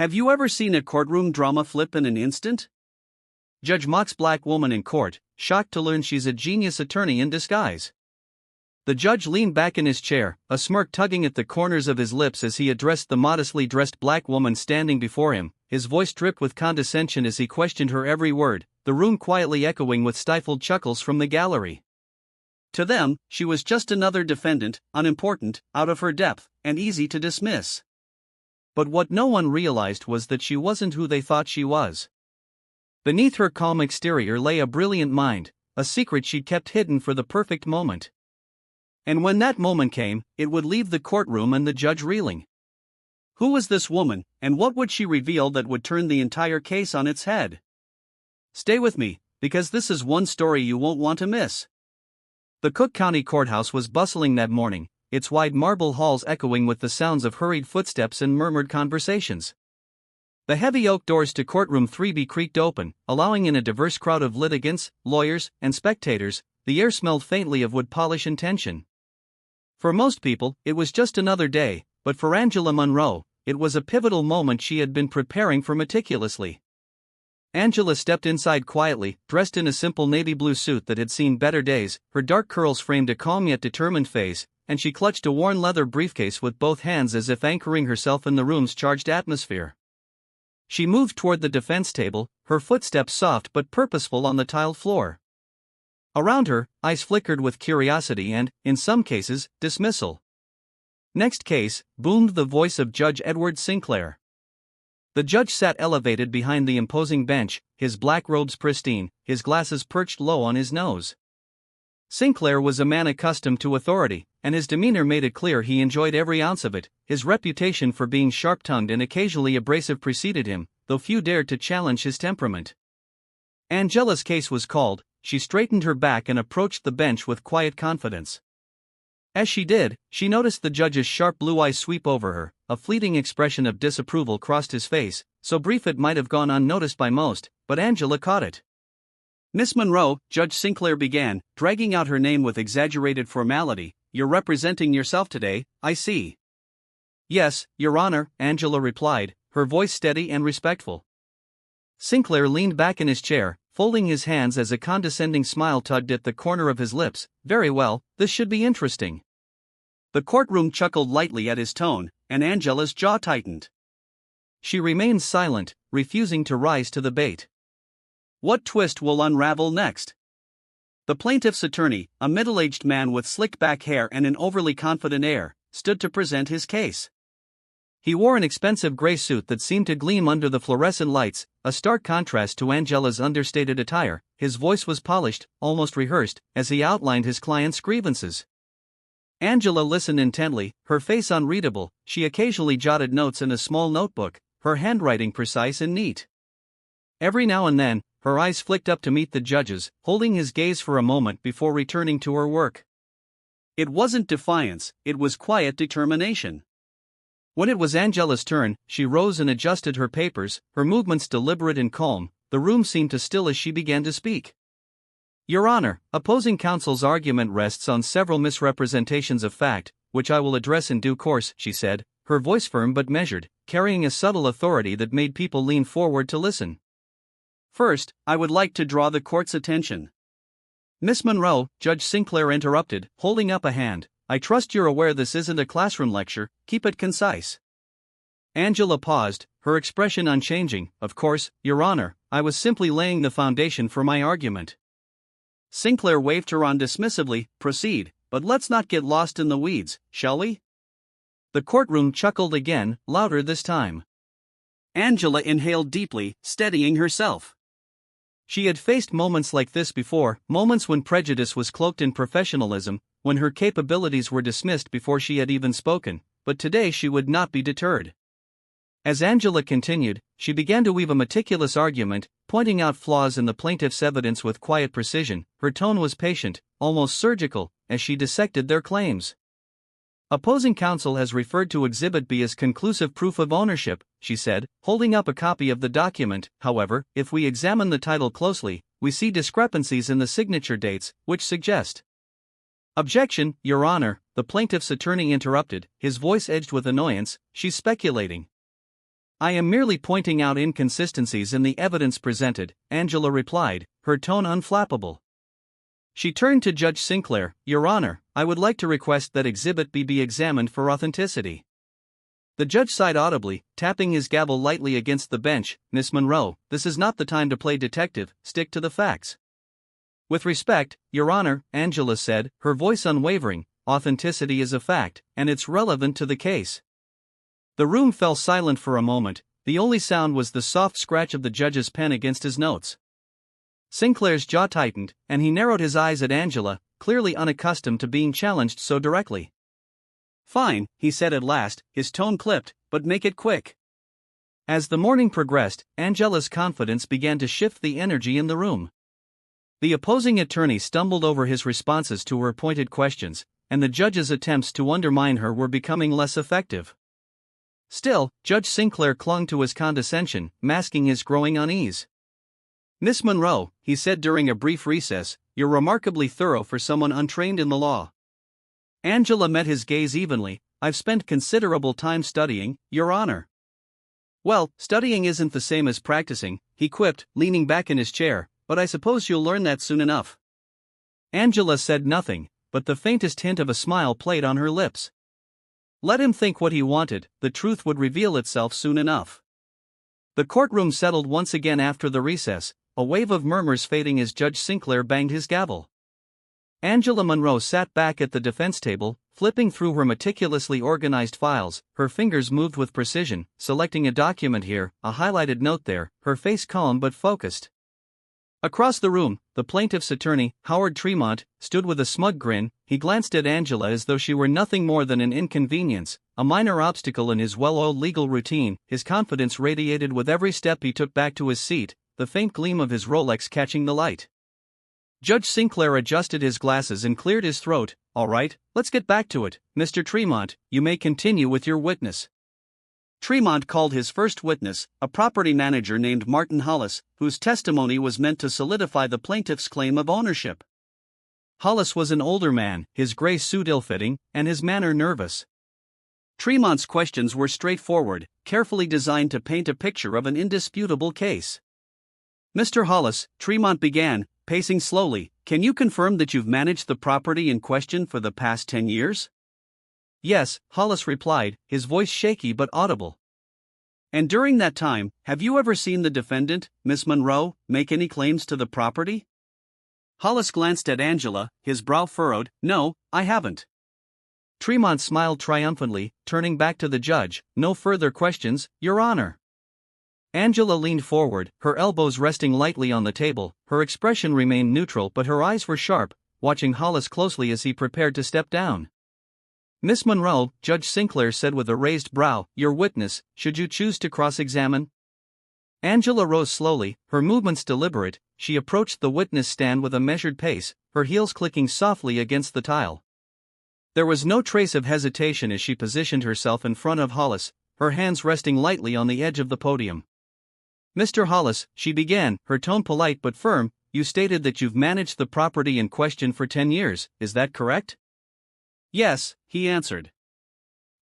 Have you ever seen a courtroom drama flip in an instant? Judge mocks black woman in court, shocked to learn she's a genius attorney in disguise. The judge leaned back in his chair, a smirk tugging at the corners of his lips as he addressed the modestly dressed black woman standing before him, his voice dripped with condescension as he questioned her every word, the room quietly echoing with stifled chuckles from the gallery. To them, she was just another defendant, unimportant, out of her depth, and easy to dismiss. But what no one realized was that she wasn't who they thought she was. Beneath her calm exterior lay a brilliant mind, a secret she'd kept hidden for the perfect moment. And when that moment came, it would leave the courtroom and the judge reeling. Who was this woman, and what would she reveal that would turn the entire case on its head? Stay with me, because this is one story you won't want to miss. The Cook County Courthouse was bustling that morning, its wide marble halls echoing with the sounds of hurried footsteps and murmured conversations. The heavy oak doors to Courtroom 3B creaked open, allowing in a diverse crowd of litigants, lawyers, and spectators. The air smelled faintly of wood polish and tension. For most people, it was just another day, but for Angela Monroe, it was a pivotal moment she had been preparing for meticulously. Angela stepped inside quietly, dressed in a simple navy blue suit that had seen better days, her dark curls framed a calm yet determined face, and she clutched a worn leather briefcase with both hands as if anchoring herself in the room's charged atmosphere. She moved toward the defense table, her footsteps soft but purposeful on the tiled floor. Around her, eyes flickered with curiosity and, in some cases, dismissal. "Next case," boomed the voice of Judge Edward Sinclair. The judge sat elevated behind the imposing bench, his black robes pristine, his glasses perched low on his nose. Sinclair was a man accustomed to authority, and his demeanor made it clear he enjoyed every ounce of it. His reputation for being sharp-tongued and occasionally abrasive preceded him, though few dared to challenge his temperament. Angela's case was called. She straightened her back and approached the bench with quiet confidence. As she did, she noticed the judge's sharp blue eyes sweep over her. A fleeting expression of disapproval crossed his face, so brief it might have gone unnoticed by most, but Angela caught it. "Miss Monroe," Judge Sinclair began, dragging out her name with exaggerated formality, "you're representing yourself today, I see." "Yes, Your Honor," Angela replied, her voice steady and respectful. Sinclair leaned back in his chair, folding his hands as a condescending smile tugged at the corner of his lips. "Very well, this should be interesting." The courtroom chuckled lightly at his tone, and Angela's jaw tightened. She remained silent, refusing to rise to the bait. What twist will unravel next? The plaintiff's attorney, a middle-aged man with slick-back hair and an overly confident air, stood to present his case. He wore an expensive gray suit that seemed to gleam under the fluorescent lights, a stark contrast to Angela's understated attire. His voice was polished, almost rehearsed, as he outlined his client's grievances. Angela listened intently, her face unreadable. She occasionally jotted notes in a small notebook, her handwriting precise and neat. Every now and then, her eyes flicked up to meet the judge's, holding his gaze for a moment before returning to her work. It wasn't defiance, it was quiet determination. When it was Angela's turn, she rose and adjusted her papers, her movements deliberate and calm. The room seemed to still as she began to speak. "Your Honor, opposing counsel's argument rests on several misrepresentations of fact, which I will address in due course," she said, her voice firm but measured, carrying a subtle authority that made people lean forward to listen. "First, I would like to draw the court's attention." "Miss Monroe," Judge Sinclair interrupted, holding up a hand, "I trust you're aware this isn't a classroom lecture, keep it concise." Angela paused, her expression unchanging. "Of course, Your Honor, I was simply laying the foundation for my argument." Sinclair waved her on dismissively. "Proceed, but let's not get lost in the weeds, shall we?" The courtroom chuckled again, louder this time. Angela inhaled deeply, steadying herself. She had faced moments like this before, moments when prejudice was cloaked in professionalism, when her capabilities were dismissed before she had even spoken, but today she would not be deterred. As Angela continued, she began to weave a meticulous argument, pointing out flaws in the plaintiff's evidence with quiet precision. Her tone was patient, almost surgical, as she dissected their claims. "Opposing counsel has referred to Exhibit B as conclusive proof of ownership," she said, holding up a copy of the document. "However, if we examine the title closely, we see discrepancies in the signature dates, which suggest—" "Objection, Your Honor," the plaintiff's attorney interrupted, his voice edged with annoyance. "She's speculating." I am merely pointing out inconsistencies in the evidence presented, Angela replied, her tone unflappable. She turned to Judge Sinclair. Your Honor, I would like to request that Exhibit B be examined for authenticity. The judge sighed audibly, tapping his gavel lightly against the bench. Miss Monroe, this is not the time to play detective, stick to the facts. With respect, Your Honor, Angela said, her voice unwavering, authenticity is a fact, and it's relevant to the case. The room fell silent for a moment, the only sound was the soft scratch of the judge's pen against his notes. Sinclair's jaw tightened, and he narrowed his eyes at Angela, clearly unaccustomed to being challenged so directly. Fine, he said at last, his tone clipped, but make it quick. As the morning progressed, Angela's confidence began to shift the energy in the room. The opposing attorney stumbled over his responses to her pointed questions, and the judge's attempts to undermine her were becoming less effective. Still, Judge Sinclair clung to his condescension, masking his growing unease. Miss Monroe, he said during a brief recess, you're remarkably thorough for someone untrained in the law. Angela met his gaze evenly. I've spent considerable time studying, Your Honor. Well, studying isn't the same as practicing, he quipped, leaning back in his chair, but I suppose you'll learn that soon enough. Angela said nothing, but the faintest hint of a smile played on her lips. Let him think what he wanted, the truth would reveal itself soon enough. The courtroom settled once again after the recess, a wave of murmurs fading as Judge Sinclair banged his gavel. Angela Monroe sat back at the defense table, flipping through her meticulously organized files. Her fingers moved with precision, selecting a document here, a highlighted note there, her face calm but focused. Across the room, the plaintiff's attorney, Howard Tremont, stood with a smug grin. He glanced at Angela as though she were nothing more than an inconvenience, a minor obstacle in his well-oiled legal routine. His confidence radiated with every step he took back to his seat, the faint gleam of his Rolex catching the light. Judge Sinclair adjusted his glasses and cleared his throat. All right, let's get back to it. Mr. Tremont, you may continue with your witness. Tremont called his first witness, a property manager named Martin Hollis, whose testimony was meant to solidify the plaintiff's claim of ownership. Hollis was an older man, his gray suit ill-fitting, and his manner nervous. Tremont's questions were straightforward, carefully designed to paint a picture of an indisputable case. Mr. Hollis, Tremont began, pacing slowly, can you confirm that you've managed the property in question for the past 10 years? Yes, Hollis replied, his voice shaky but audible. And during that time, have you ever seen the defendant, Miss Monroe, make any claims to the property? Hollis glanced at Angela, his brow furrowed. No, I haven't. Tremont smiled triumphantly, turning back to the judge. No further questions, Your Honor. Angela leaned forward, her elbows resting lightly on the table. Her expression remained neutral but her eyes were sharp, watching Hollis closely as he prepared to step down. Miss Monroe, Judge Sinclair said with a raised brow, your witness, should you choose to cross-examine? Angela rose slowly, her movements deliberate. She approached the witness stand with a measured pace, her heels clicking softly against the tile. There was no trace of hesitation as she positioned herself in front of Hollis, her hands resting lightly on the edge of the podium. Mr. Hollis, she began, her tone polite but firm, you stated that you've managed the property in question for 10 years, is that correct? Yes, he answered.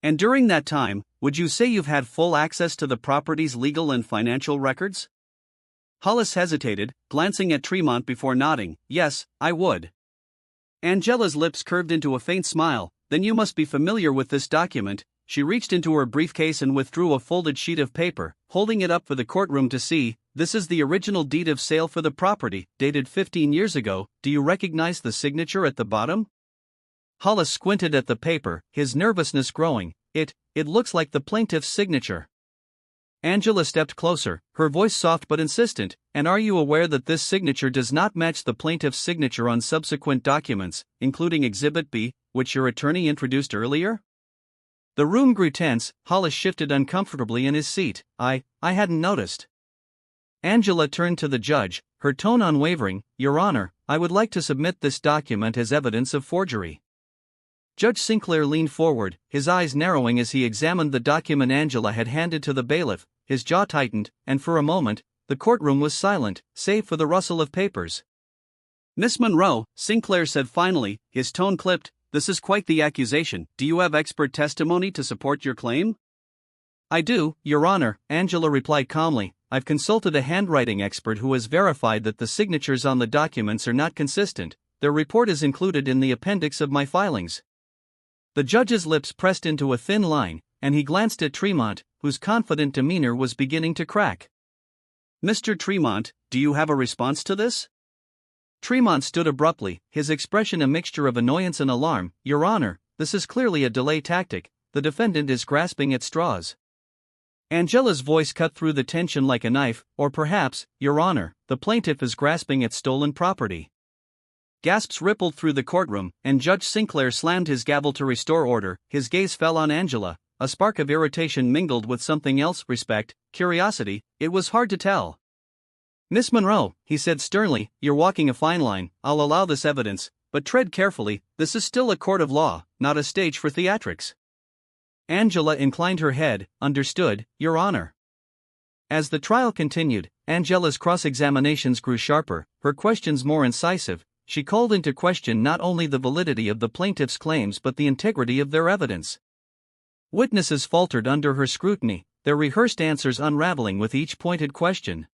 And during that time, would you say you've had full access to the property's legal and financial records? Hollis hesitated, glancing at Tremont before nodding. Yes, I would. Angela's lips curved into a faint smile. Then you must be familiar with this document. She reached into her briefcase and withdrew a folded sheet of paper, holding it up for the courtroom to see. This is the original deed of sale for the property, dated 15 years ago. Do you recognize the signature at the bottom? Hollis squinted at the paper, his nervousness growing. It looks like the plaintiff's signature. Angela stepped closer, her voice soft but insistent. And are you aware that this signature does not match the plaintiff's signature on subsequent documents, including Exhibit B, which your attorney introduced earlier? The room grew tense. Hollis shifted uncomfortably in his seat. I hadn't noticed. Angela turned to the judge, her tone unwavering. Your Honor, I would like to submit this document as evidence of forgery. Judge Sinclair leaned forward, his eyes narrowing as he examined the document Angela had handed to the bailiff. His jaw tightened, and for a moment, the courtroom was silent, save for the rustle of papers. Miss Monroe, Sinclair said finally, his tone clipped. This is quite the accusation. Do you have expert testimony to support your claim? I do, Your Honor, Angela replied calmly. I've consulted a handwriting expert who has verified that the signatures on the documents are not consistent. Their report is included in the appendix of my filings. The judge's lips pressed into a thin line, and he glanced at Tremont, whose confident demeanor was beginning to crack. Mr. Tremont, do you have a response to this? Tremont stood abruptly, his expression a mixture of annoyance and alarm. Your Honor, this is clearly a delay tactic. The defendant is grasping at straws. Angela's voice cut through the tension like a knife. Or perhaps, Your Honor, the plaintiff is grasping at stolen property. Gasps rippled through the courtroom, and Judge Sinclair slammed his gavel to restore order. His gaze fell on Angela, a spark of irritation mingled with something else, respect, curiosity, it was hard to tell. Miss Monroe, he said sternly, you're walking a fine line. I'll allow this evidence, but tread carefully. This is still a court of law, not a stage for theatrics. Angela inclined her head. Understood, Your Honor. As the trial continued, Angela's cross-examinations grew sharper, her questions more incisive. She called into question not only the validity of the plaintiff's claims but the integrity of their evidence. Witnesses faltered under her scrutiny, their rehearsed answers unraveling with each pointed question.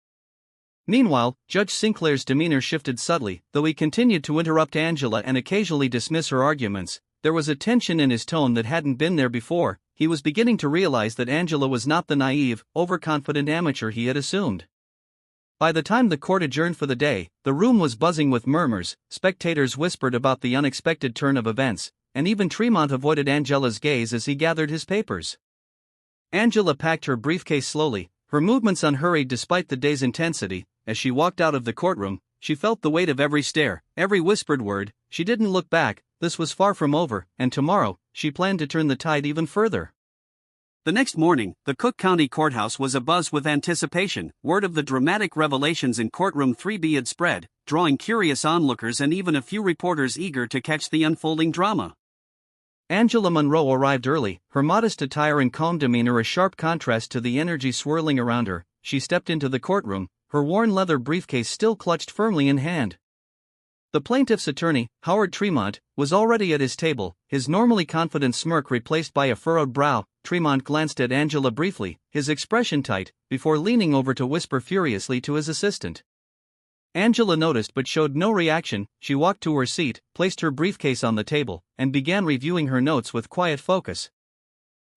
Meanwhile, Judge Sinclair's demeanor shifted subtly. Though he continued to interrupt Angela and occasionally dismiss her arguments, there was a tension in his tone that hadn't been there before. He was beginning to realize that Angela was not the naive, overconfident amateur he had assumed. By the time the court adjourned for the day, the room was buzzing with murmurs, spectators whispered about the unexpected turn of events, and even Tremont avoided Angela's gaze as he gathered his papers. Angela packed her briefcase slowly, her movements unhurried despite the day's intensity. As she walked out of the courtroom, she felt the weight of every stare, every whispered word. She didn't look back. This was far from over, and tomorrow, she planned to turn the tide even further. The next morning, the Cook County Courthouse was abuzz with anticipation. Word of the dramatic revelations in Courtroom 3B had spread, drawing curious onlookers and even a few reporters eager to catch the unfolding drama. Angela Monroe arrived early, her modest attire and calm demeanor a sharp contrast to the energy swirling around her. She stepped into the courtroom, her worn leather briefcase still clutched firmly in hand. The plaintiff's attorney, Howard Tremont, was already at his table, his normally confident smirk replaced by a furrowed brow. Tremont glanced at Angela briefly, his expression tight, before leaning over to whisper furiously to his assistant. Angela noticed but showed no reaction. She walked to her seat, placed her briefcase on the table, and began reviewing her notes with quiet focus.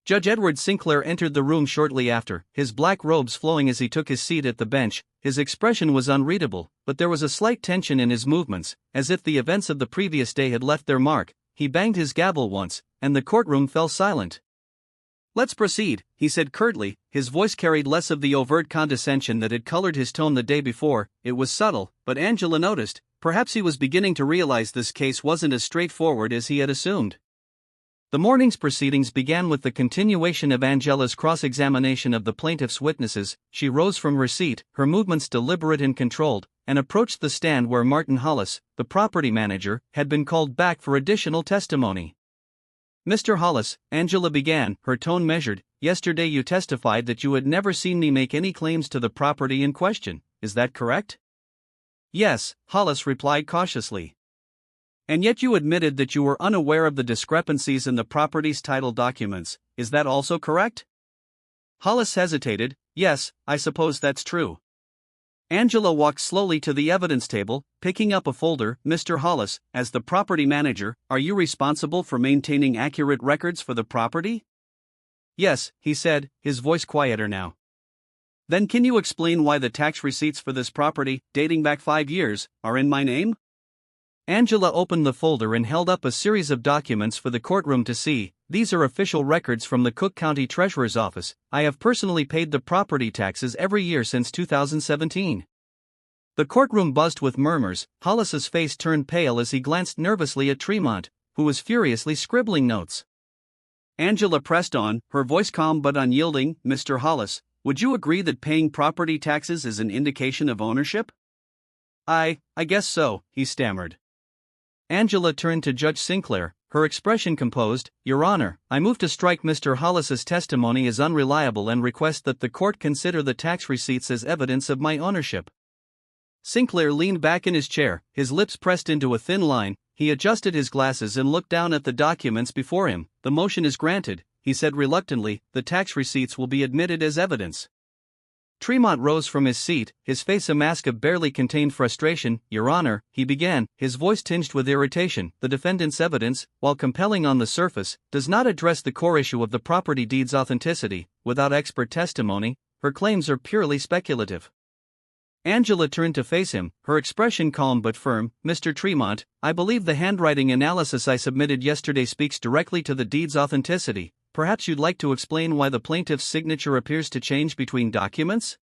Judge Edward Sinclair entered the room shortly after, his black robes flowing as he took his seat at the bench. His expression was unreadable, but there was a slight tension in his movements, as if the events of the previous day had left their mark. He banged his gavel once, and the courtroom fell silent. Let's proceed, he said curtly. His voice carried less of the overt condescension that had colored his tone the day before. It was subtle, but Angela noticed. Perhaps he was beginning to realize this case wasn't as straightforward as he had assumed. The morning's proceedings began with the continuation of Angela's cross-examination of the plaintiff's witnesses. She rose from her seat, her movements deliberate and controlled, and approached the stand where Martin Hollis, the property manager, had been called back for additional testimony. Mr. Hollis, Angela began, her tone measured, yesterday you testified that you had never seen me make any claims to the property in question, is that correct? Yes, Hollis replied cautiously. And yet you admitted that you were unaware of the discrepancies in the property's title documents, is that also correct? Hollis hesitated. Yes, I suppose that's true. Angela walked slowly to the evidence table, picking up a folder. Mr. Hollis, as the property manager, are you responsible for maintaining accurate records for the property? Yes, he said, his voice quieter now. Then can you explain why the tax receipts for this property, dating back 5 years, are in my name? Angela opened the folder and held up a series of documents for the courtroom to see. These are official records from the Cook County Treasurer's Office. I have personally paid the property taxes every year since 2017. The courtroom buzzed with murmurs. Hollis's face turned pale as he glanced nervously at Tremont, who was furiously scribbling notes. Angela pressed on, her voice calm but unyielding. Mr. Hollis, would you agree that paying property taxes is an indication of ownership? I guess so, he stammered. Angela turned to Judge Sinclair, her expression composed. Your Honor, I move to strike Mr. Hollis's testimony as unreliable and request that the court consider the tax receipts as evidence of my ownership. Sinclair leaned back in his chair, his lips pressed into a thin line. He adjusted his glasses and looked down at the documents before him. The motion is granted, he said reluctantly, the tax receipts will be admitted as evidence. Tremont rose from his seat, his face a mask of barely contained frustration. Your Honor, he began, his voice tinged with irritation. The defendant's evidence, while compelling on the surface, does not address the core issue of the property deed's authenticity. Without expert testimony, her claims are purely speculative. Angela turned to face him, her expression calm but firm. Mr. Tremont, I believe the handwriting analysis I submitted yesterday speaks directly to the deed's authenticity. Perhaps you'd like to explain why the plaintiff's signature appears to change between documents?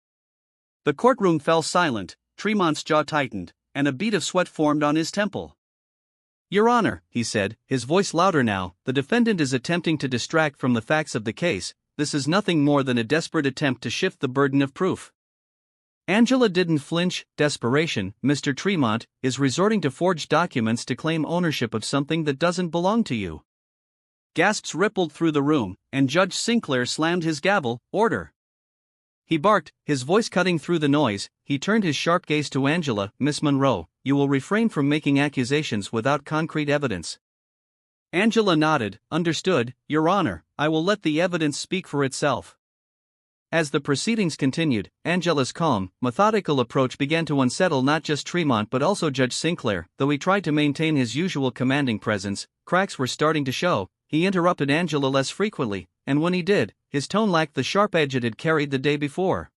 The courtroom fell silent, Tremont's jaw tightened, and a bead of sweat formed on his temple. Your Honor, he said, his voice louder now, the defendant is attempting to distract from the facts of the case. This is nothing more than a desperate attempt to shift the burden of proof. Angela didn't flinch. Desperation, Mr. Tremont, is resorting to forged documents to claim ownership of something that doesn't belong to you. Gasps rippled through the room, and Judge Sinclair slammed his gavel. Order! He barked, his voice cutting through the noise. He turned his sharp gaze to Angela. Miss Monroe, you will refrain from making accusations without concrete evidence. Angela nodded. Understood, Your Honor, I will let the evidence speak for itself. As the proceedings continued, Angela's calm, methodical approach began to unsettle not just Tremont but also Judge Sinclair. Though he tried to maintain his usual commanding presence, cracks were starting to show. He interrupted Angela less frequently, and when he did, his tone lacked the sharp edge it had carried the day before.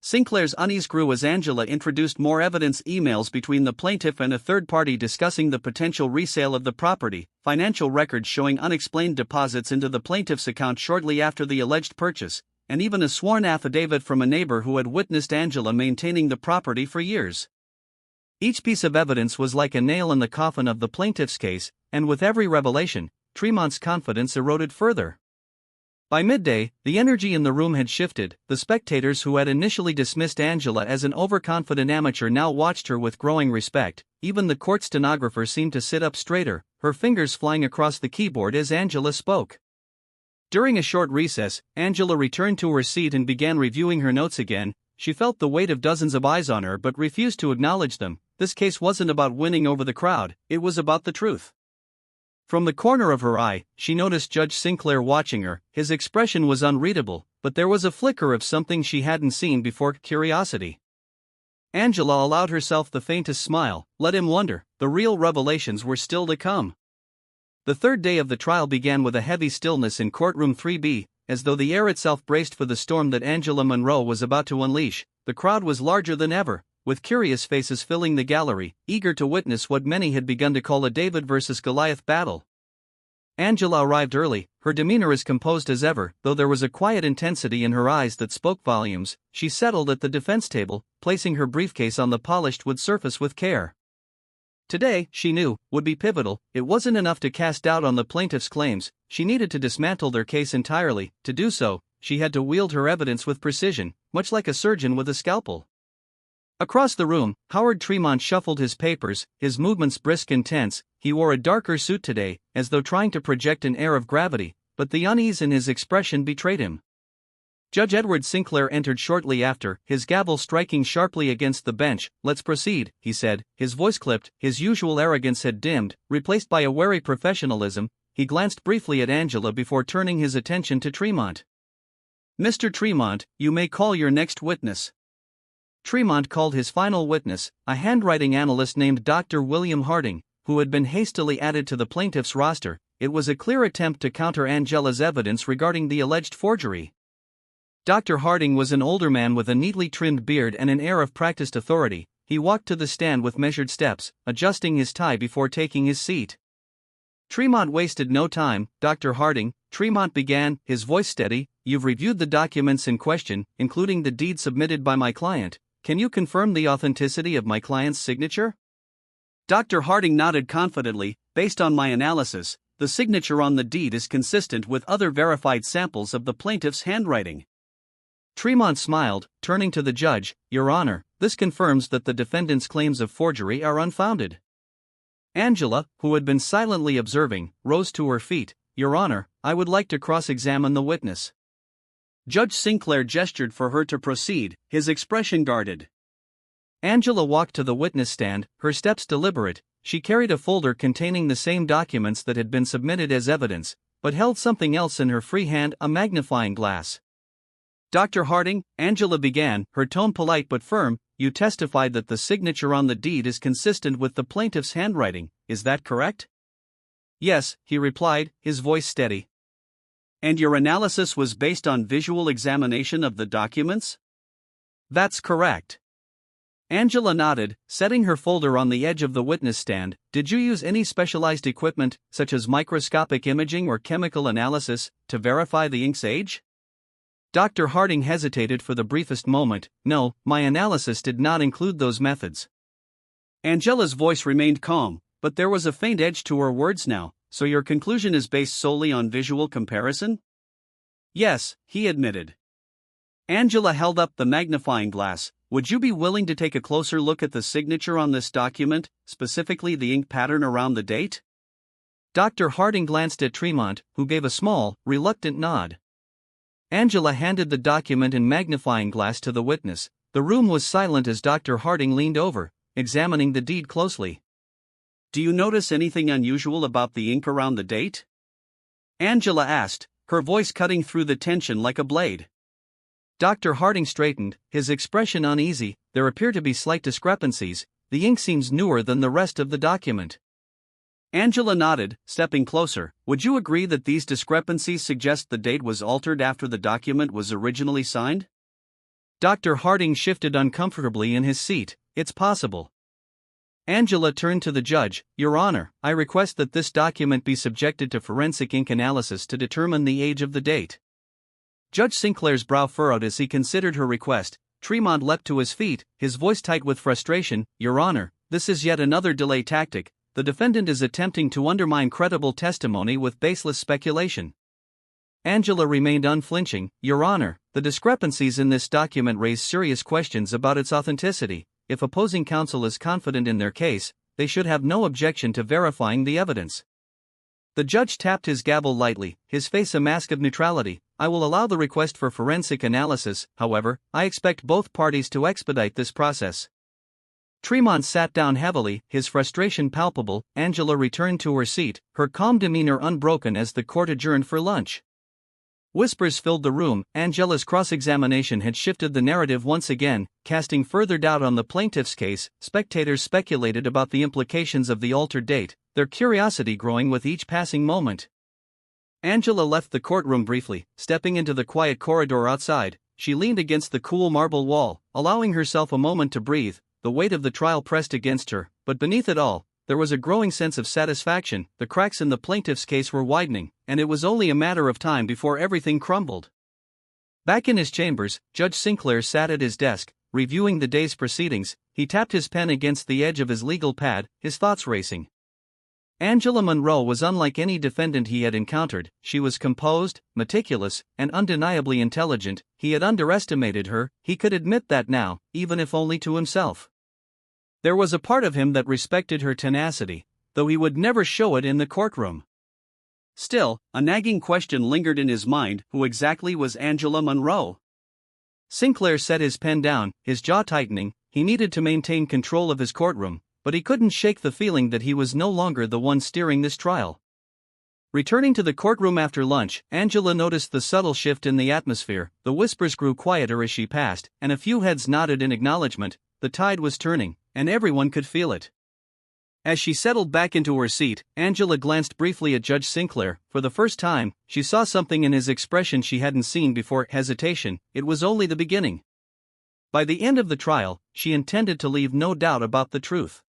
Sinclair's unease grew as Angela introduced more evidence: emails between the plaintiff and a third party discussing the potential resale of the property, financial records showing unexplained deposits into the plaintiff's account shortly after the alleged purchase, and even a sworn affidavit from a neighbor who had witnessed Angela maintaining the property for years. Each piece of evidence was like a nail in the coffin of the plaintiff's case, and with every revelation, Tremont's confidence eroded further. By midday, the energy in the room had shifted. The spectators who had initially dismissed Angela as an overconfident amateur now watched her with growing respect. Even the court stenographer seemed to sit up straighter, her fingers flying across the keyboard as Angela spoke. During a short recess, Angela returned to her seat and began reviewing her notes again. She felt the weight of dozens of eyes on her but refused to acknowledge them. This case wasn't about winning over the crowd, it was about the truth. From the corner of her eye, she noticed Judge Sinclair watching her. His expression was unreadable, but there was a flicker of something she hadn't seen before: curiosity. Angela allowed herself the faintest smile. Let him wonder, the real revelations were still to come. The third day of the trial began with a heavy stillness in courtroom 3B, as though the air itself braced for the storm that Angela Monroe was about to unleash. The crowd was larger than ever, with curious faces filling the gallery, eager to witness what many had begun to call a David versus Goliath battle. Angela arrived early, her demeanor as composed as ever, though there was a quiet intensity in her eyes that spoke volumes. She settled at the defense table, placing her briefcase on the polished wood surface with care. Today, she knew, would be pivotal. It wasn't enough to cast doubt on the plaintiff's claims, she needed to dismantle their case entirely. To do so, she had to wield her evidence with precision, much like a surgeon with a scalpel. Across the room, Howard Tremont shuffled his papers, his movements brisk and tense. He wore a darker suit today, as though trying to project an air of gravity, but the unease in his expression betrayed him. Judge Edward Sinclair entered shortly after, his gavel striking sharply against the bench. Let's proceed, he said, his voice clipped. His usual arrogance had dimmed, replaced by a wary professionalism. He glanced briefly at Angela before turning his attention to Tremont. Mr. Tremont, you may call your next witness. Tremont called his final witness, a handwriting analyst named Dr. William Harding, who had been hastily added to the plaintiff's roster. It was a clear attempt to counter Angela's evidence regarding the alleged forgery. Dr. Harding was an older man with a neatly trimmed beard and an air of practiced authority. He walked to the stand with measured steps, adjusting his tie before taking his seat. Tremont wasted no time. Dr. Harding, Tremont began, his voice steady, you've reviewed the documents in question, including the deed submitted by my client. Can you confirm the authenticity of my client's signature? Dr. Harding nodded confidently. Based on my analysis, the signature on the deed is consistent with other verified samples of the plaintiff's handwriting. Tremont smiled, turning to the judge. Your Honor, this confirms that the defendant's claims of forgery are unfounded. Angela, who had been silently observing, rose to her feet. Your Honor, I would like to cross-examine the witness. Judge Sinclair gestured for her to proceed, his expression guarded. Angela walked to the witness stand, her steps deliberate. She carried a folder containing the same documents that had been submitted as evidence. but held something else in her free hand, a magnifying glass. "Dr. Harding," Angela began, her tone polite but firm, "you testified that the signature on the deed is consistent with the plaintiff's handwriting, is that correct?" "Yes," he replied, his voice steady. "And your analysis was based on visual examination of the documents?" "That's correct." Angela nodded, setting her folder on the edge of the witness stand. "Did you use any specialized equipment, such as microscopic imaging or chemical analysis, to verify the ink's age?" Dr. Harding hesitated for the briefest moment. "No, my analysis did not include those methods." Angela's voice remained calm, but there was a faint edge to her words now. "So your conclusion is based solely on visual comparison?" "Yes," he admitted. Angela held up the magnifying glass. "Would you be willing to take a closer look at the signature on this document, specifically the ink pattern around the date?" Dr. Harding glanced at Tremont, who gave a small, reluctant nod. Angela handed the document and magnifying glass to the witness. The room was silent as Dr. Harding leaned over, examining the deed closely. "Do you notice anything unusual about the ink around the date?" Angela asked, her voice cutting through the tension like a blade. Dr. Harding straightened, his expression uneasy. "There appear to be slight discrepancies. The ink seems newer than the rest of the document." Angela nodded, stepping closer. "Would you agree that these discrepancies suggest the date was altered after the document was originally signed?" Dr. Harding shifted uncomfortably in his seat. "It's possible." Angela turned to the judge. "Your Honor, I request that this document be subjected to forensic ink analysis to determine the age of the date." Judge Sinclair's brow furrowed as he considered her request. Tremont leapt to his feet, his voice tight with frustration. "Your Honor, this is yet another delay tactic. The defendant is attempting to undermine credible testimony with baseless speculation." Angela remained unflinching. "Your Honor, the discrepancies in this document raise serious questions about its authenticity. If opposing counsel is confident in their case, they should have no objection to verifying the evidence." The judge tapped his gavel lightly, his face a mask of neutrality. "I will allow the request for forensic analysis, however, I expect both parties to expedite this process." Tremont sat down heavily, his frustration palpable. Angela returned to her seat, her calm demeanor unbroken as the court adjourned for lunch. Whispers filled the room. Angela's cross-examination had shifted the narrative once again, casting further doubt on the plaintiff's case. Spectators speculated about the implications of the altered date, their curiosity growing with each passing moment. Angela left the courtroom briefly, stepping into the quiet corridor outside. She leaned against the cool marble wall, allowing herself a moment to breathe. The weight of the trial pressed against her, but beneath it all, there was a growing sense of satisfaction. The cracks in the plaintiff's case were widening, and it was only a matter of time before everything crumbled. Back in his chambers, Judge Sinclair sat at his desk, reviewing the day's proceedings. He tapped his pen against the edge of his legal pad, his thoughts racing. Angela Monroe was unlike any defendant he had encountered. She was composed, meticulous, and undeniably intelligent. He had underestimated her, he could admit that now, even if only to himself. There was a part of him that respected her tenacity, though he would never show it in the courtroom. Still, a nagging question lingered in his mind: who exactly was Angela Monroe? Sinclair set his pen down, his jaw tightening. He needed to maintain control of his courtroom, but he couldn't shake the feeling that he was no longer the one steering this trial. Returning to the courtroom after lunch, Angela noticed the subtle shift in the atmosphere. The whispers grew quieter as she passed, and a few heads nodded in acknowledgement. The tide was turning, and everyone could feel it. As she settled back into her seat, Angela glanced briefly at Judge Sinclair. For the first time, she saw something in his expression she hadn't seen before: hesitation. It was only the beginning. By the end of the trial, she intended to leave no doubt about the truth.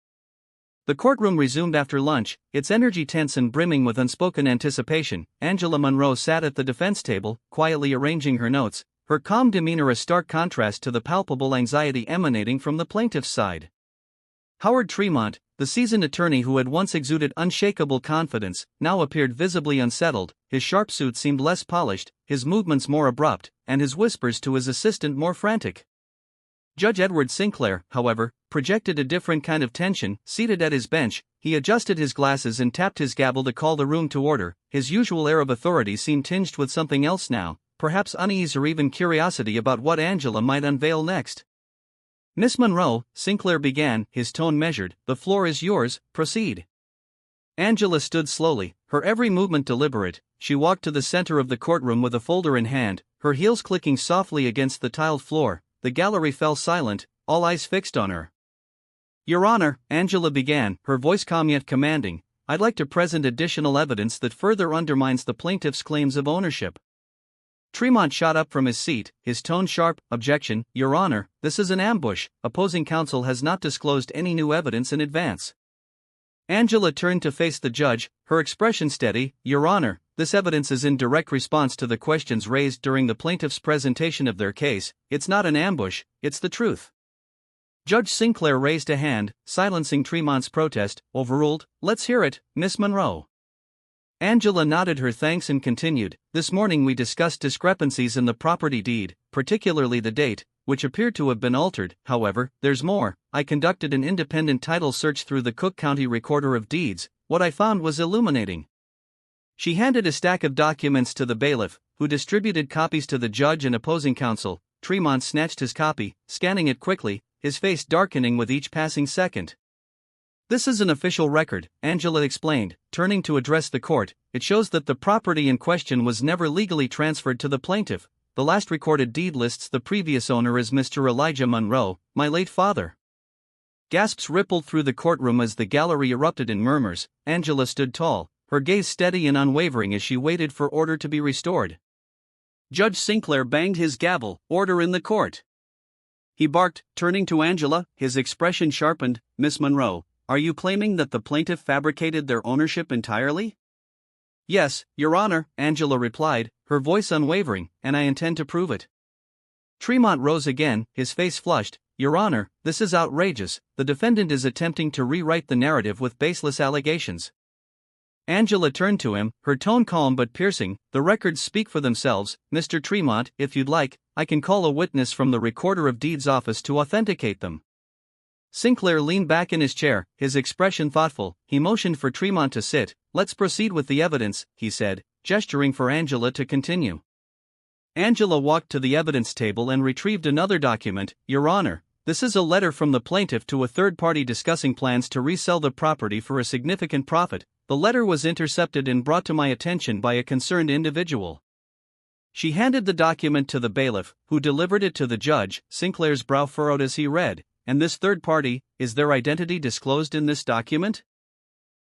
The courtroom resumed after lunch, its energy tense and brimming with unspoken anticipation. Angela Monroe sat at the defense table, quietly arranging her notes, her calm demeanor a stark contrast to the palpable anxiety emanating from the plaintiff's side. Howard Tremont, the seasoned attorney who had once exuded unshakable confidence, now appeared visibly unsettled. His sharp suit seemed less polished, his movements more abrupt, and his whispers to his assistant more frantic. Judge Edward Sinclair, however, projected a different kind of tension. Seated at his bench, he adjusted his glasses and tapped his gavel to call the room to order. His usual air of authority seemed tinged with something else now, perhaps unease or even curiosity about what Angela might unveil next. "Miss Monroe," Sinclair began, his tone measured, "the floor is yours, proceed." Angela stood slowly, her every movement deliberate. She walked to the center of the courtroom with a folder in hand, her heels clicking softly against the tiled floor. The gallery fell silent, all eyes fixed on her. Your Honor, Angela began, her voice calm yet commanding, I'd like to present additional evidence that further undermines the plaintiff's claims of ownership. Tremont shot up from his seat, his tone sharp. Objection, Your Honor, this is an ambush. Opposing counsel has not disclosed any new evidence in advance. Angela turned to face the judge, her expression steady. Your Honor, this evidence is in direct response to the questions raised during the plaintiff's presentation of their case. It's not an ambush, it's the truth. Judge Sinclair raised a hand, silencing Tremont's protest. Overruled. Let's hear it, Miss Monroe. Angela nodded her thanks and continued, This morning we discussed discrepancies in the property deed, particularly the date, which appeared to have been altered. However, there's more. I conducted an independent title search through the Cook County Recorder of Deeds. What I found was illuminating. She handed a stack of documents to the bailiff, who distributed copies to the judge and opposing counsel. Tremont snatched his copy, scanning it quickly, his face darkening with each passing second. This is an official record, Angela explained, turning to address the court. It shows that the property in question was never legally transferred to the plaintiff. The last recorded deed lists the previous owner as Mr. Elijah Monroe, my late father. Gasps rippled through the courtroom as the gallery erupted in murmurs. Angela stood tall, her gaze steady and unwavering as she waited for order to be restored. Judge Sinclair banged his gavel. Order in the court. He barked, turning to Angela, his expression sharpened. Miss Monroe, are you claiming that the plaintiff fabricated their ownership entirely? Yes, Your Honor, Angela replied, her voice unwavering, and I intend to prove it. Tremont rose again, his face flushed. Your Honor, this is outrageous. The defendant is attempting to rewrite the narrative with baseless allegations. Angela turned to him, her tone calm but piercing. The records speak for themselves. Mr. Tremont, if you'd like, I can call a witness from the Recorder of Deeds office to authenticate them. Sinclair leaned back in his chair, his expression thoughtful. He motioned for Tremont to sit. Let's proceed with the evidence, he said, gesturing for Angela to continue. Angela walked to the evidence table and retrieved another document. Your Honor, this is a letter from the plaintiff to a third party discussing plans to resell the property for a significant profit. The letter was intercepted and brought to my attention by a concerned individual. She handed the document to the bailiff, who delivered it to the judge. Sinclair's brow furrowed as he read. And this third party, is their identity disclosed in this document?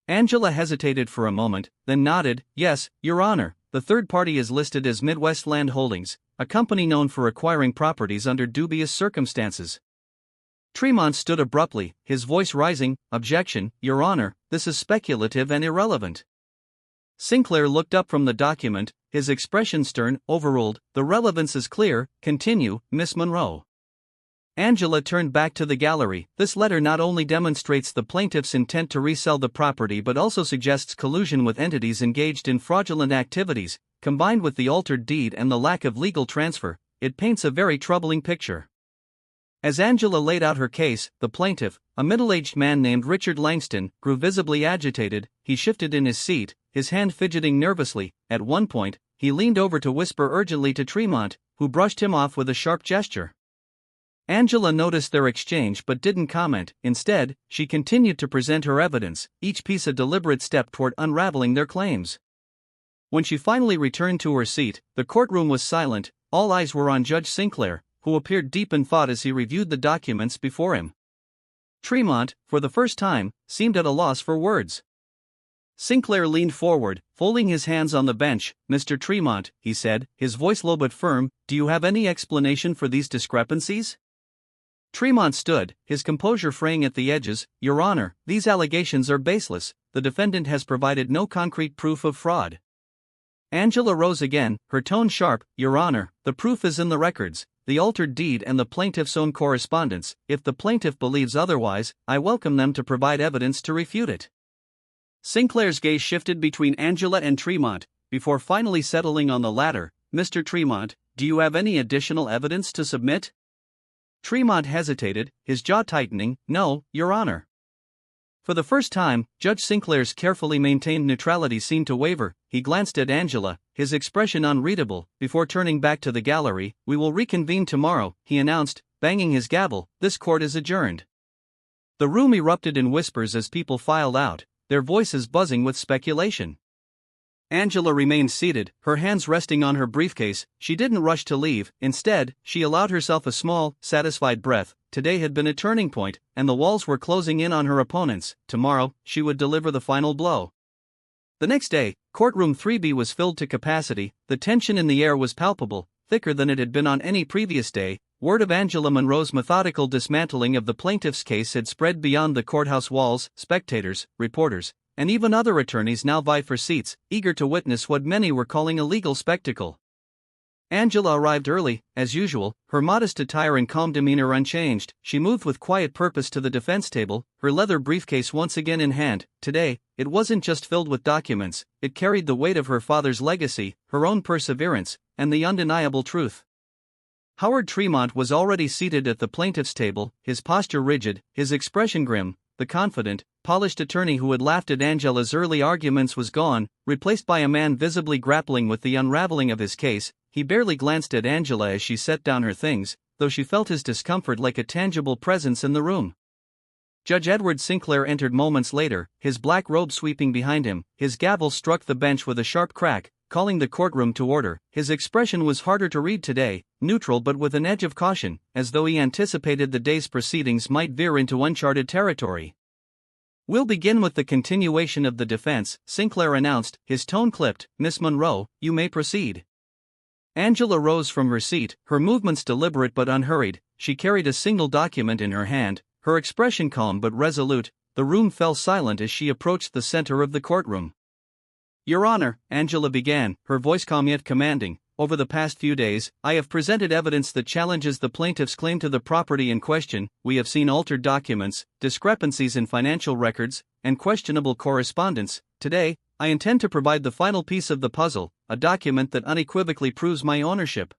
Angela hesitated for a moment, then nodded. Yes, Your Honor, the third party is listed as Midwest Land Holdings, a company known for acquiring properties under dubious circumstances. Tremont stood abruptly, his voice rising. Objection, Your Honor, this is speculative and irrelevant. Sinclair looked up from the document, his expression stern. Overruled. The relevance is clear. Continue, Miss Monroe. Angela turned back to the gallery. This letter not only demonstrates the plaintiff's intent to resell the property but also suggests collusion with entities engaged in fraudulent activities. Combined with the altered deed and the lack of legal transfer, it paints a very troubling picture. As Angela laid out her case, the plaintiff, a middle-aged man named Richard Langston, grew visibly agitated. He shifted in his seat, his hand fidgeting nervously. At one point, he leaned over to whisper urgently to Tremont, who brushed him off with a sharp gesture. Angela noticed their exchange but didn't comment. Instead, she continued to present her evidence, each piece a deliberate step toward unraveling their claims. When she finally returned to her seat, the courtroom was silent. All eyes were on Judge Sinclair, who appeared deep in thought as he reviewed the documents before him. Tremont, for the first time, seemed at a loss for words. Sinclair leaned forward, folding his hands on the bench. Mr. Tremont, he said, his voice low but firm, do you have any explanation for these discrepancies? Tremont stood, his composure fraying at the edges. Your Honor, these allegations are baseless. The defendant has provided no concrete proof of fraud. Angela rose again, her tone sharp. Your Honor, the proof is in the records, the altered deed and the plaintiff's own correspondence. If the plaintiff believes otherwise, I welcome them to provide evidence to refute it. Sinclair's gaze shifted between Angela and Tremont, before finally settling on the latter. Mr. Tremont, do you have any additional evidence to submit? Tremont hesitated, his jaw tightening. No, Your Honor. For the first time, Judge Sinclair's carefully maintained neutrality seemed to waver. He glanced at Angela, his expression unreadable, before turning back to the gallery. We will reconvene tomorrow, he announced, banging his gavel. This court is adjourned. The room erupted in whispers as people filed out, their voices buzzing with speculation. Angela remained seated, her hands resting on her briefcase. She didn't rush to leave. Instead, she allowed herself a small, satisfied breath. Today had been a turning point, and the walls were closing in on her opponents. Tomorrow, she would deliver the final blow. The next day, courtroom 3B was filled to capacity. The tension in the air was palpable, thicker than it had been on any previous day. Word of Angela Monroe's methodical dismantling of the plaintiff's case had spread beyond the courthouse walls. Spectators, reporters, and even other attorneys now vied for seats, eager to witness what many were calling a legal spectacle. Angela arrived early, as usual, her modest attire and calm demeanor unchanged. She moved with quiet purpose to the defense table, her leather briefcase once again in hand. Today, it wasn't just filled with documents, it carried the weight of her father's legacy, her own perseverance, and the undeniable truth. Howard Tremont was already seated at the plaintiff's table, his posture rigid, his expression grim. The confident, polished attorney who had laughed at Angela's early arguments was gone, replaced by a man visibly grappling with the unraveling of his case. He barely glanced at Angela as she set down her things, though she felt his discomfort like a tangible presence in the room. Judge Edward Sinclair entered moments later, his black robe sweeping behind him. His gavel struck the bench with a sharp crack, calling the courtroom to order. His expression was harder to read today, neutral but with an edge of caution, as though he anticipated the day's proceedings might veer into uncharted territory. "We'll begin with the continuation of the defense," Sinclair announced, his tone clipped. "Miss Monroe, you may proceed." Angela rose from her seat, her movements deliberate but unhurried. She carried a single document in her hand, her expression calm but resolute. The room fell silent as she approached the center of the courtroom. "Your Honor," Angela began, her voice calm yet commanding, "over the past few days, I have presented evidence that challenges the plaintiff's claim to the property in question. We have seen altered documents, discrepancies in financial records, and questionable correspondence. Today, I intend to provide the final piece of the puzzle, a document that unequivocally proves my ownership."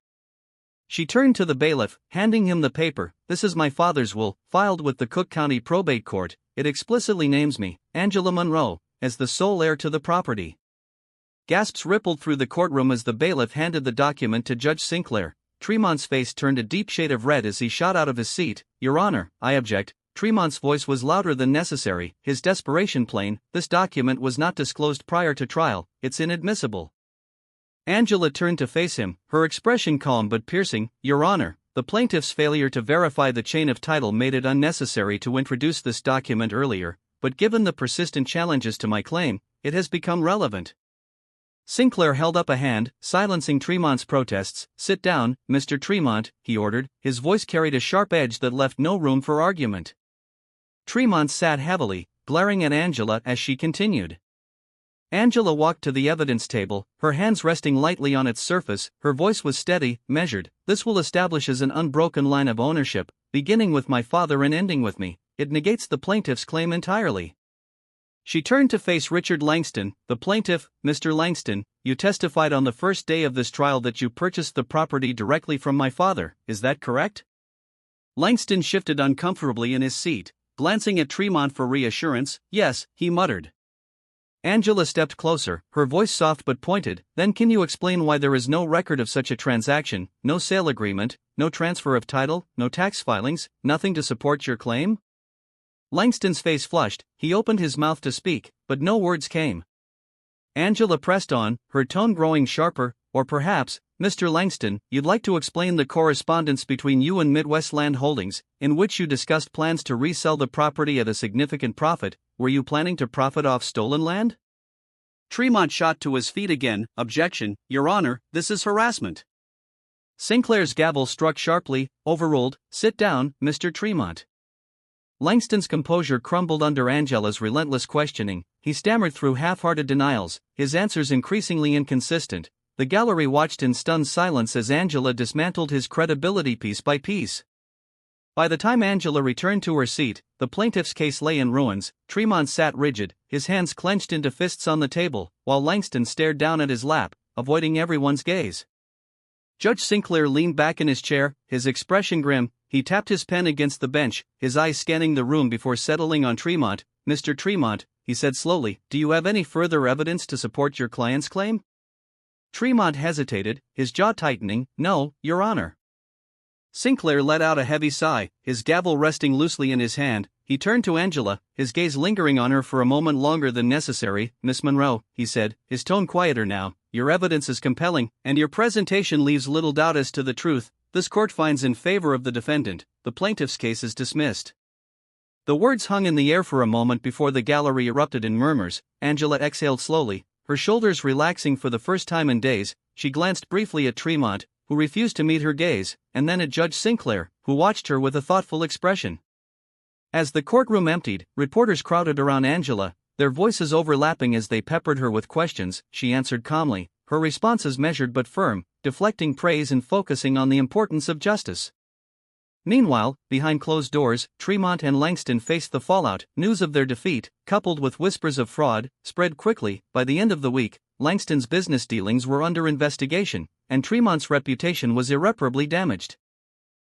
She turned to the bailiff, handing him the paper. "This is my father's will, filed with the Cook County Probate Court. It explicitly names me, Angela Monroe, as the sole heir to the property." Gasps rippled through the courtroom as the bailiff handed the document to Judge Sinclair. Tremont's face turned a deep shade of red as he shot out of his seat. "Your Honor, I object." Tremont's voice was louder than necessary, his desperation plain. "This document was not disclosed prior to trial, it's inadmissible." Angela turned to face him, her expression calm but piercing. "Your Honor, the plaintiff's failure to verify the chain of title made it unnecessary to introduce this document earlier, but given the persistent challenges to my claim, it has become relevant." Sinclair held up a hand, silencing Tremont's protests. "Sit down, Mr. Tremont," he ordered, his voice carried a sharp edge that left no room for argument. Tremont sat heavily, glaring at Angela as she continued. Angela walked to the evidence table, her hands resting lightly on its surface. Her voice was steady, measured. "This will establish an unbroken line of ownership, beginning with my father and ending with me. It negates the plaintiff's claim entirely." She turned to face Richard Langston, the plaintiff. "Mr. Langston, you testified on the first day of this trial that you purchased the property directly from my father, is that correct?" Langston shifted uncomfortably in his seat, glancing at Tremont for reassurance. "Yes," he muttered. Angela stepped closer, her voice soft but pointed. "Then can you explain why there is no record of such a transaction, no sale agreement, no transfer of title, no tax filings, nothing to support your claim?" Langston's face flushed, he opened his mouth to speak, but no words came. Angela pressed on, her tone growing sharper. "Or perhaps, Mr. Langston, you'd like to explain the correspondence between you and Midwest Land Holdings, in which you discussed plans to resell the property at a significant profit. Were you planning to profit off stolen land?" Tremont shot to his feet again. "Objection, Your Honor, this is harassment." Sinclair's gavel struck sharply. "Overruled. Sit down, Mr. Tremont." Langston's composure crumbled under Angela's relentless questioning. He stammered through half-hearted denials, his answers increasingly inconsistent. The gallery watched in stunned silence as Angela dismantled his credibility piece by piece. By the time Angela returned to her seat, the plaintiff's case lay in ruins. Tremont sat rigid, his hands clenched into fists on the table, while Langston stared down at his lap, avoiding everyone's gaze. Judge Sinclair leaned back in his chair, his expression grim. He tapped his pen against the bench, his eyes scanning the room before settling on Tremont. "Mr. Tremont," he said slowly, "do you have any further evidence to support your client's claim?" Tremont hesitated, his jaw tightening. "No, Your Honor." Sinclair let out a heavy sigh, his gavel resting loosely in his hand. He turned to Angela, his gaze lingering on her for a moment longer than necessary. "Miss Monroe," he said, his tone quieter now, "your evidence is compelling, and your presentation leaves little doubt as to the truth. This court finds in favor of the defendant. The plaintiff's case is dismissed." The words hung in the air for a moment before the gallery erupted in murmurs. Angela exhaled slowly, her shoulders relaxing for the first time in days. She glanced briefly at Tremont, who refused to meet her gaze, and then at Judge Sinclair, who watched her with a thoughtful expression. As the courtroom emptied, reporters crowded around Angela, their voices overlapping as they peppered her with questions. She answered calmly, her responses measured but firm, deflecting praise and focusing on the importance of justice. Meanwhile, behind closed doors, Tremont and Langston faced the fallout. News of their defeat, coupled with whispers of fraud, spread quickly. By the end of the week, Langston's business dealings were under investigation, and Tremont's reputation was irreparably damaged.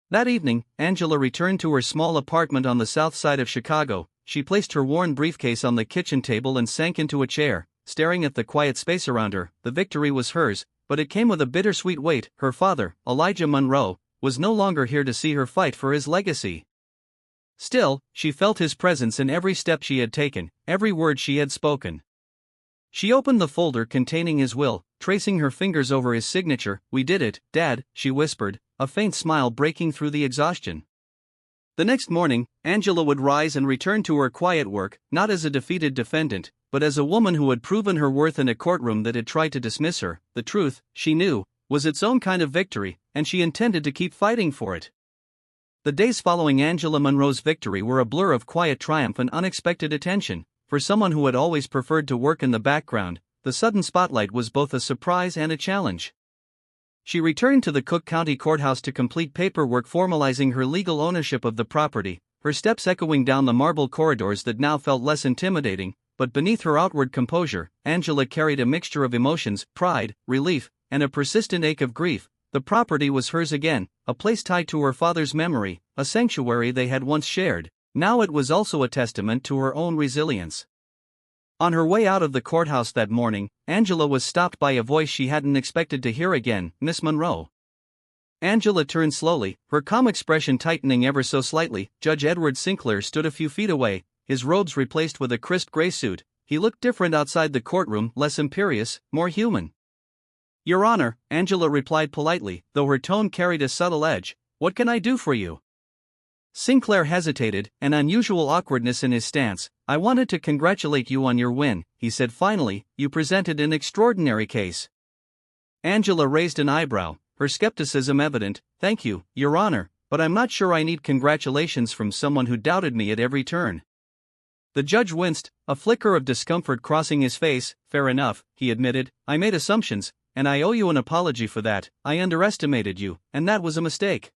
That evening, Angela returned to her small apartment on the south side of Chicago. She placed her worn briefcase on the kitchen table and sank into a chair, staring at the quiet space around her. The victory was hers, but it came with a bittersweet weight. Her father, Elijah Monroe, was no longer here to see her fight for his legacy. Still, she felt his presence in every step she had taken, every word she had spoken. She opened the folder containing his will, tracing her fingers over his signature. "We did it, Dad," she whispered, a faint smile breaking through the exhaustion. The next morning, Angela would rise and return to her quiet work, not as a defeated defendant, but as a woman who had proven her worth in a courtroom that had tried to dismiss her. The truth, she knew, was its own kind of victory, and she intended to keep fighting for it. The days following Angela Monroe's victory were a blur of quiet triumph and unexpected attention. For someone who had always preferred to work in the background, the sudden spotlight was both a surprise and a challenge. She returned to the Cook County Courthouse to complete paperwork formalizing her legal ownership of the property, her steps echoing down the marble corridors that now felt less intimidating. But beneath her outward composure, Angela carried a mixture of emotions, pride, relief, and a persistent ache of grief. The property was hers again, a place tied to her father's memory, a sanctuary they had once shared. Now it was also a testament to her own resilience. On her way out of the courthouse that morning, Angela was stopped by a voice she hadn't expected to hear again. "Miss Monroe." Angela turned slowly, her calm expression tightening ever so slightly. Judge Edward Sinclair stood a few feet away, his robes replaced with a crisp gray suit. He looked different outside the courtroom, less imperious, more human. "Your Honor," Angela replied politely, though her tone carried a subtle edge. "What can I do for you?" Sinclair hesitated, an unusual awkwardness in his stance. "I wanted to congratulate you on your win," he said finally. "You presented an extraordinary case." Angela raised an eyebrow, her skepticism evident. "Thank you, Your Honor, but I'm not sure I need congratulations from someone who doubted me at every turn." The judge winced, a flicker of discomfort crossing his face. "Fair enough," he admitted. "I made assumptions, and I owe you an apology for that. I underestimated you, and that was a mistake."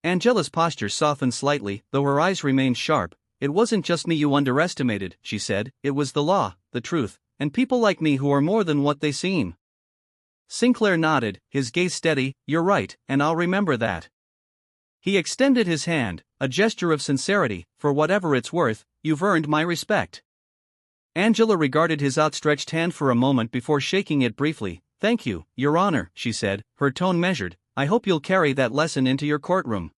Angela's posture softened slightly, though her eyes remained sharp. "It wasn't just me you underestimated," she said. "It was the law, the truth, and people like me who are more than what they seem." Sinclair nodded, his gaze steady. "You're right, and I'll remember that." He extended his hand, a gesture of sincerity. "For whatever it's worth, you've earned my respect." Angela regarded his outstretched hand for a moment before shaking it briefly. "Thank you, Your Honor," she said, her tone measured. "I hope you'll carry that lesson into your courtroom."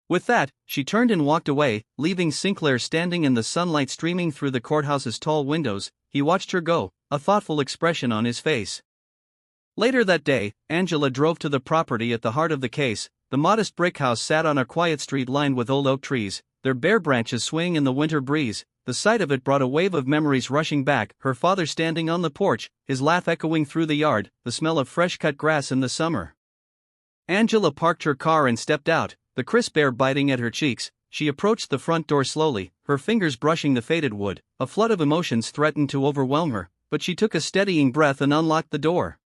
With that, she turned and walked away, leaving Sinclair standing in the sunlight streaming through the courthouse's tall windows. He watched her go, a thoughtful expression on his face. Later that day, Angela drove to the property at the heart of the case. The modest brick house sat on a quiet street lined with old oak trees, their bare branches swaying in the winter breeze. The sight of it brought a wave of memories rushing back. Her father standing on the porch, his laugh echoing through the yard, the smell of fresh-cut grass in the summer. Angela parked her car and stepped out, the crisp air biting at her cheeks. She approached the front door slowly, her fingers brushing the faded wood. A flood of emotions threatened to overwhelm her, but she took a steadying breath and unlocked the door.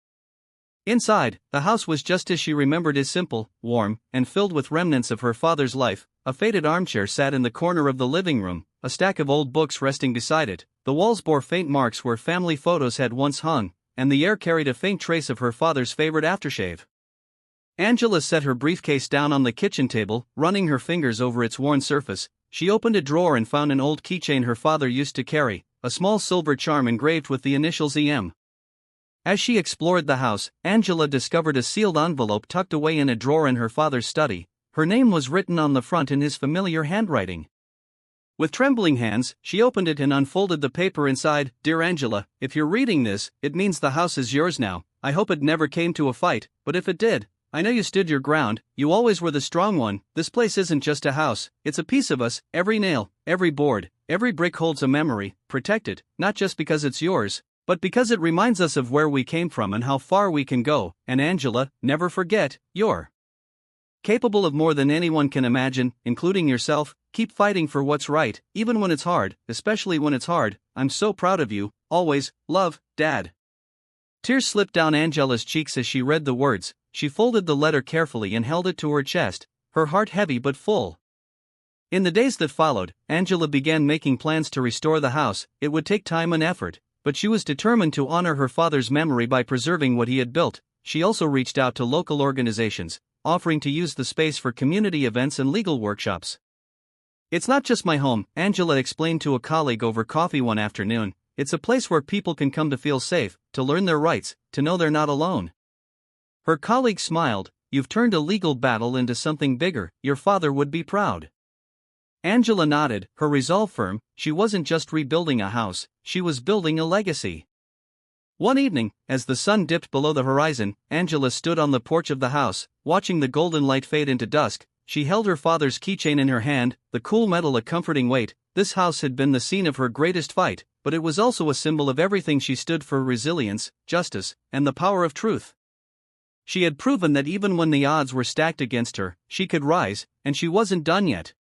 Inside, the house was just as she remembered it, simple, warm, and filled with remnants of her father's life. A faded armchair sat in the corner of the living room, a stack of old books resting beside it. The walls bore faint marks where family photos had once hung, and the air carried a faint trace of her father's favorite aftershave. Angela set her briefcase down on the kitchen table, running her fingers over its worn surface. She opened a drawer and found an old keychain her father used to carry, a small silver charm engraved with the initials EM. As she explored the house, Angela discovered a sealed envelope tucked away in a drawer in her father's study. Her name was written on the front in his familiar handwriting. With trembling hands, she opened it and unfolded the paper inside. "Dear Angela, if you're reading this, it means the house is yours now. I hope it never came to a fight, but if it did, I know you stood your ground. You always were the strong one. This place isn't just a house, it's a piece of us. Every nail, every board, every brick holds a memory. Protect it, not just because it's yours, but because it reminds us of where we came from and how far we can go. And Angela, never forget, you're capable of more than anyone can imagine, including yourself. Keep fighting for what's right, even when it's hard, especially when it's hard. I'm so proud of you. Always, love, Dad." Tears slipped down Angela's cheeks as she read the words. She folded the letter carefully and held it to her chest, her heart heavy but full. In the days that followed, Angela began making plans to restore the house. It would take time and effort, but she was determined to honor her father's memory by preserving what he had built. She also reached out to local organizations, offering to use the space for community events and legal workshops. "It's not just my home," Angela explained to a colleague over coffee one afternoon. "It's a place where people can come to feel safe, to learn their rights, to know they're not alone." Her colleague smiled. "You've turned a legal battle into something bigger. Your father would be proud." Angela nodded, her resolve firm. She wasn't just rebuilding a house, she was building a legacy. One evening, as the sun dipped below the horizon, Angela stood on the porch of the house, watching the golden light fade into dusk. She held her father's keychain in her hand, the cool metal a comforting weight. This house had been the scene of her greatest fight, but it was also a symbol of everything she stood for: resilience, justice, and the power of truth. She had proven that even when the odds were stacked against her, she could rise, and she wasn't done yet.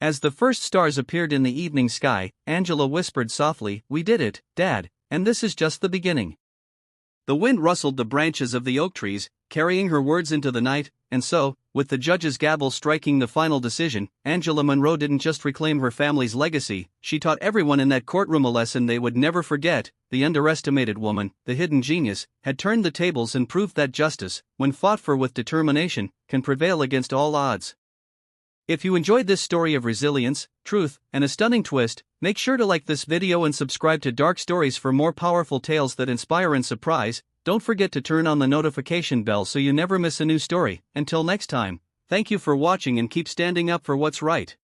As the first stars appeared in the evening sky, Angela whispered softly, "We did it, Dad, and this is just the beginning." The wind rustled the branches of the oak trees, carrying her words into the night, and so, with the judge's gavel striking the final decision, Angela Monroe didn't just reclaim her family's legacy, she taught everyone in that courtroom a lesson they would never forget. The underestimated woman, the hidden genius, had turned the tables and proved that justice, when fought for with determination, can prevail against all odds. If you enjoyed this story of resilience, truth, and a stunning twist, make sure to like this video and subscribe to Dark Stories for more powerful tales that inspire and surprise. Don't forget to turn on the notification bell so you never miss a new story. Until next time, thank you for watching and keep standing up for what's right.